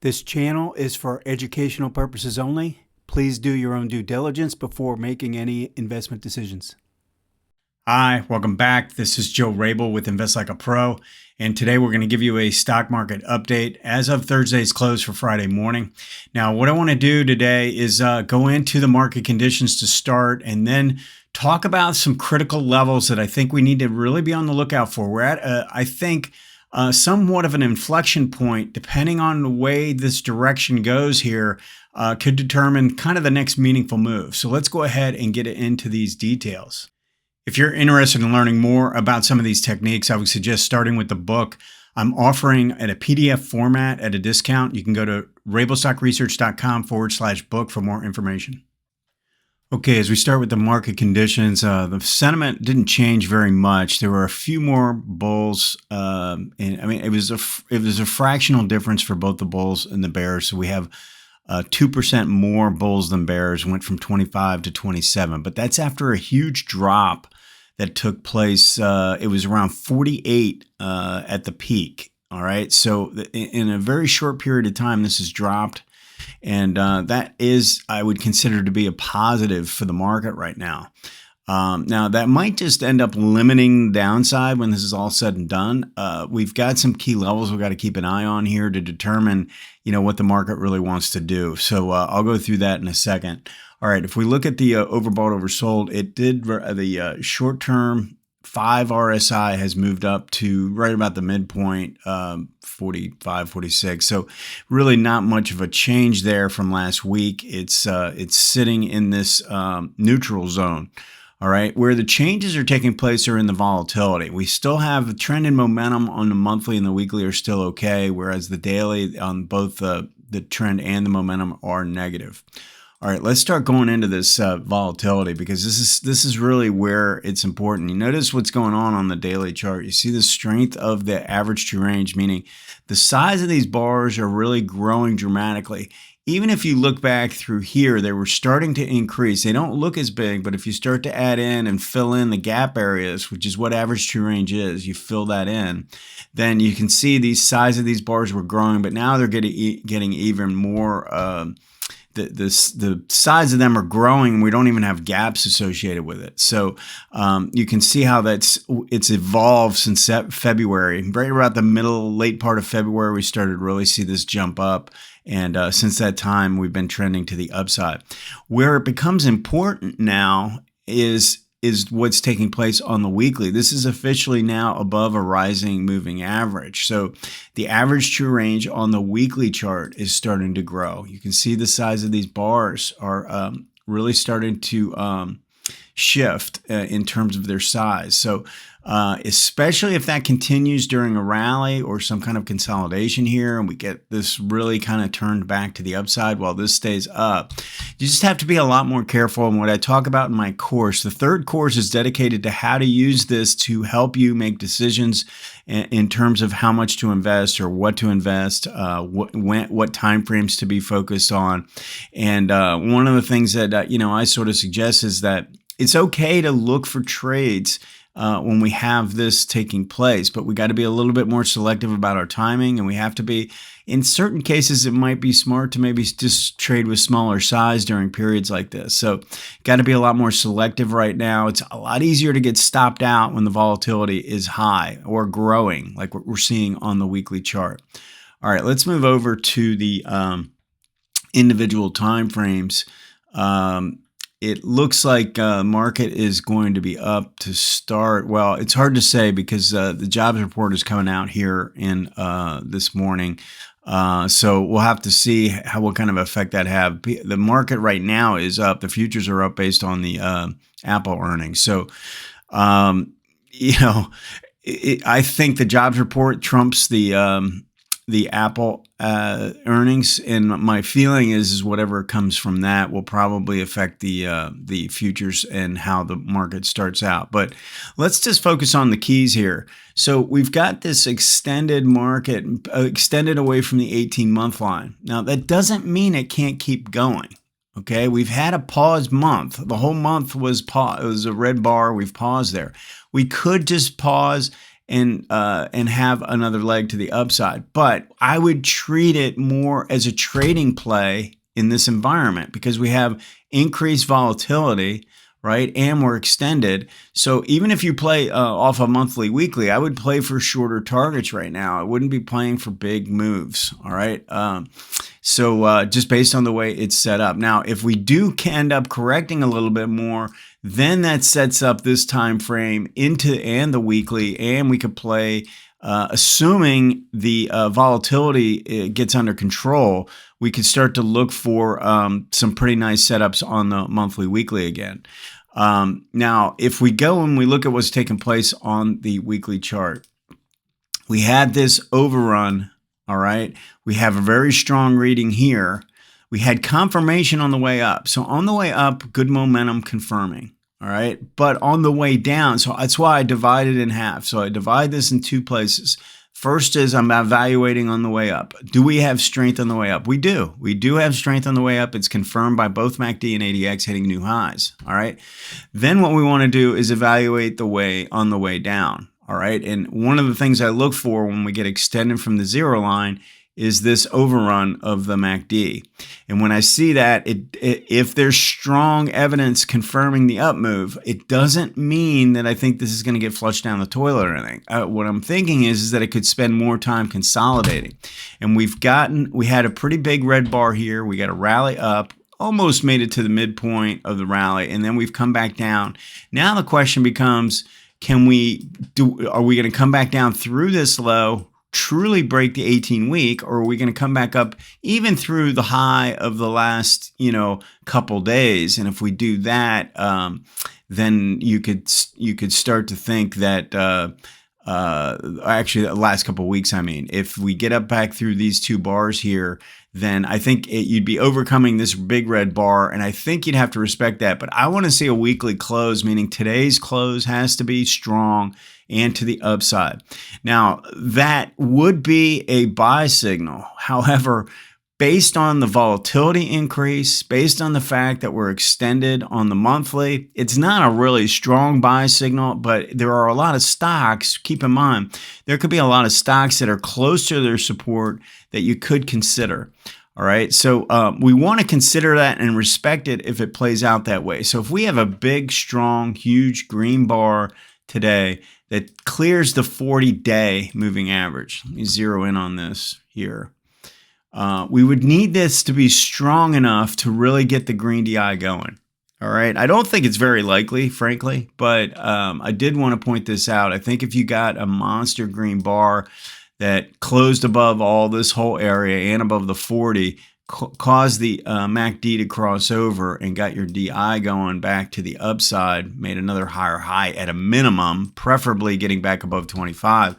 This channel is for educational purposes only. Please do your own due diligence before making any investment decisions. Hi, welcome back. This is Joe Rabil with Invest Like a Pro, and today we're going to give you a stock market update as of Thursday's close for Friday morning. Now, what I want to do today is go into the market conditions to start and then talk about some critical levels that I think we need to really be on the lookout for. We're at, I think, somewhat of an inflection point, depending on the way this direction goes here, could determine kind of the next meaningful move. So let's go ahead and get into these details. If you're interested in learning more about some of these techniques, I would suggest starting with the book. I'm offering at a PDF format at a discount. You can go to rabilstockresearch.com/book for more information. Okay, as we start with the market conditions, the sentiment didn't change very much. There were a few more bulls, and I mean it was a fractional difference for both the bulls and the bears. So we have 2% more bulls than bears, went from 25 to 27, but that's after a huge drop that took place. It was around 48 at the peak. All right, so in a very short period of time, this has dropped. And that is, I would consider to be a positive for the market right now. Now, that might just end up limiting downside when this is all said and done. We've got some key levels we've got to keep an eye on here to determine, what the market really wants to do. So I'll go through that in a second. All right, if we look at the overbought, oversold, it did the short-term 5 RSI has moved up to right about the midpoint, 45, 46. So really not much of a change there from last week. It's sitting in this neutral zone. All right, where the changes are taking place are in the volatility. We still have a trend and momentum on the monthly and the weekly are still okay, whereas the daily on both the trend and the momentum are negative. All right, let's start going into this volatility, because this is really where it's important. You notice what's going on the daily chart. You see the strength of the average true range, meaning the size of these bars are really growing dramatically. Even if you look back through here, they were starting to increase. They don't look as big, but if you start to add in and fill in the gap areas, which is what average true range is, you fill that in, then you can see the size of these bars were growing, but now they're getting even more. The size of them are growing. We don't even have gaps associated with it. So you can see how it's evolved since February. Right around the late part of February, we started to really see this jump up. And since that time, we've been trending to the upside. Where it becomes important now is what's taking place on the weekly. This is officially now above a rising moving average. So the average true range on the weekly chart is starting to grow. You can see the size of these bars are really starting to shift in terms of their size. So especially if that continues during a rally or some kind of consolidation here, and we get this really kind of turned back to the upside while this stays up, you just have to be a lot more careful. And what I talk about in my course, the third course, is dedicated to how to use this to help you make decisions in terms of how much to invest or what to invest, what time frames to be focused on. And one of the things that I sort of suggest is that it's okay to look for trades when we have this taking place, but we got to be a little bit more selective about our timing, and we have to be, in certain cases, it might be smart to maybe just trade with smaller size during periods like this. So got to be a lot more selective right now. It's a lot easier to get stopped out when the volatility is high or growing, like what we're seeing on the weekly chart. All right, let's move over to the individual time frames. It looks like market is going to be up to start. Well, it's hard to say because the jobs report is coming out here in this morning. So we'll have to see what kind of effect that have. The market right now is up. The futures are up based on the Apple earnings. So, I think the jobs report trumps the Apple earnings, and my feeling is whatever comes from that will probably affect the futures and how the market starts out. But let's just focus on the keys here. So we've got this extended market, extended away from the 18-month line. Now that doesn't mean it can't keep going. Okay, we've had a pause month. The whole month was pause. It was a red bar. We've paused there. We could just pause and have another leg to the upside. But I would treat it more as a trading play in this environment because we have increased volatility, right? And we're extended. So even if you play off a monthly, weekly, I would play for shorter targets right now. I wouldn't be playing for big moves. All right. So just based on the way it's set up. Now, if we do end up correcting a little bit more, then that sets up this time frame and the weekly, and we could play, assuming the volatility gets under control, we could start to look for some pretty nice setups on the monthly, weekly again. Now, if we go and we look at what's taking place on the weekly chart, we had this overrun. All right. We have a very strong reading here. We had confirmation on the way up. So on the way up, good momentum confirming. All right. But on the way down, so that's why I divide it in half. So I divide this in two places. First is I'm evaluating on the way up. Do we have strength on the way up? We do. We do have strength on the way up. It's confirmed by both MACD and ADX hitting new highs. All right. Then what we want to do is evaluate the way on the way down. All right. And one of the things I look for when we get extended from the zero line is this overrun of the MACD. And when I see that, if there's strong evidence confirming the up move, it doesn't mean that I think this is going to get flushed down the toilet or anything. What I'm thinking is that it could spend more time consolidating. And we had a pretty big red bar here. We got a rally up, almost made it to the midpoint of the rally, and then we've come back down. Now the question becomes, are we going to come back down through this low, truly break the 18-week, or are we going to come back up even through the high of the last, couple days? And if we do that, then you could start to think that actually the last couple of weeks, if we get up back through these two bars here, then I think you'd be overcoming this big red bar, and I think you'd have to respect that. But I want to see a weekly close, meaning today's close has to be strong and to the upside. Now, that would be a buy signal. However, based on the volatility increase, based on the fact that we're extended on the monthly, it's not a really strong buy signal, but there are a lot of stocks. Keep in mind, there could be a lot of stocks that are close to their support that you could consider. All right. So we want to consider that and respect it if it plays out that way. So if we have a big, strong, huge green bar today that clears the 40-day moving average, let me zero in on this here. We would need this to be strong enough to really get the green DI going. All right. I don't think it's very likely, frankly, but I did want to point this out. I think if you got a monster green bar that closed above all this whole area and above the 40, caused the MACD to cross over and got your DI going back to the upside, made another higher high at a minimum, preferably getting back above 25,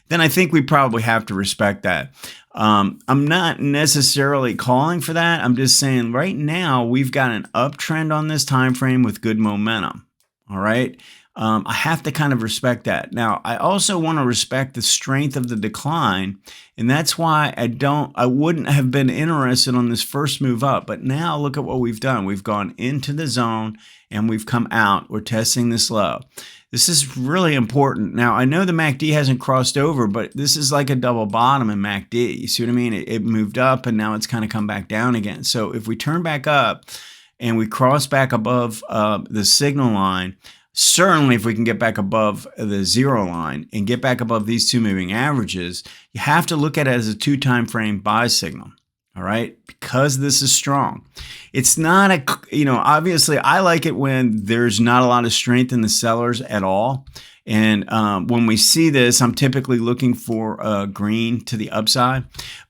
then I think we probably have to respect that. I'm not necessarily calling for that. I'm just saying right now we've got an uptrend on this time frame with good momentum. All right. I have to kind of respect that. Now, I also want to respect the strength of the decline, and that's why I wouldn't have been interested on this first move up. But now look at what we've done. We've gone into the zone and we've come out. We're testing this low. This is really important. Now, I know the MACD hasn't crossed over, but this is like a double bottom in MACD. You see what I mean? It moved up and now it's kind of come back down again. So if we turn back up and we cross back above the signal line, certainly if we can get back above the zero line and get back above these two moving averages, you have to look at it as a 2-time frame buy signal. All right, because this is strong. It's not obviously I like it when there's not a lot of strength in the sellers at all. And when we see this, I'm typically looking for green to the upside.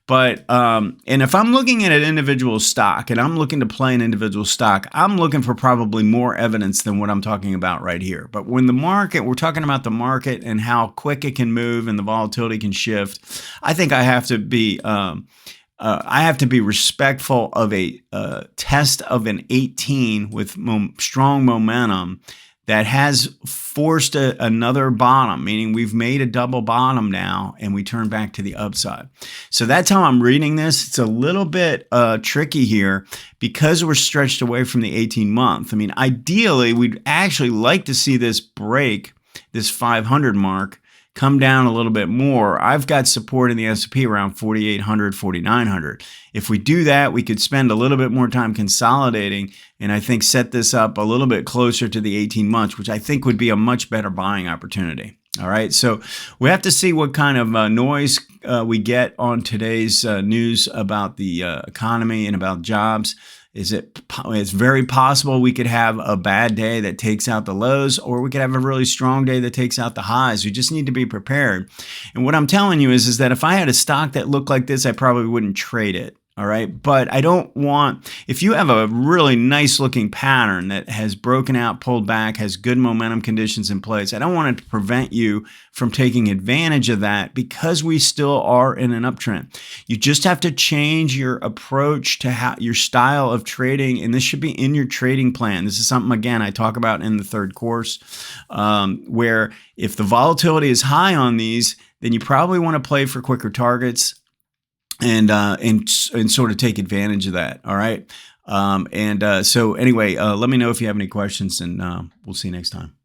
But and if I'm looking at an individual stock and I'm looking to play an individual stock, I'm looking for probably more evidence than what I'm talking about right here. But when we're talking about the market and how quick it can move and the volatility can shift, I think I have to be respectful of a test of an 18 with strong momentum that has forced another bottom, meaning we've made a double bottom now and we turn back to the upside. So that's how I'm reading this. It's a little bit tricky here because we're stretched away from the 18-month. Ideally, we'd actually like to see this break this 500 mark, come down a little bit more. I've got support in the S&P around 4,800, 4,900. If we do that, we could spend a little bit more time consolidating and I think set this up a little bit closer to the 18 months, which I think would be a much better buying opportunity. All right, so we have to see what kind of noise we get on today's news about the economy and about jobs. It's very possible we could have a bad day that takes out the lows, or we could have a really strong day that takes out the highs. We just need to be prepared. And what I'm telling you is that if I had a stock that looked like this, I probably wouldn't trade it. All right. But I don't want, if you have a really nice looking pattern that has broken out, pulled back, has good momentum conditions in place, I don't want it to prevent you from taking advantage of that because we still are in an uptrend. You just have to change your approach to how your style of trading. And this should be in your trading plan. This is something, again, I talk about in the third course, where if the volatility is high on these, then you probably want to play for quicker targets. And sort of take advantage of that. All right. So anyway, let me know if you have any questions, and we'll see you next time.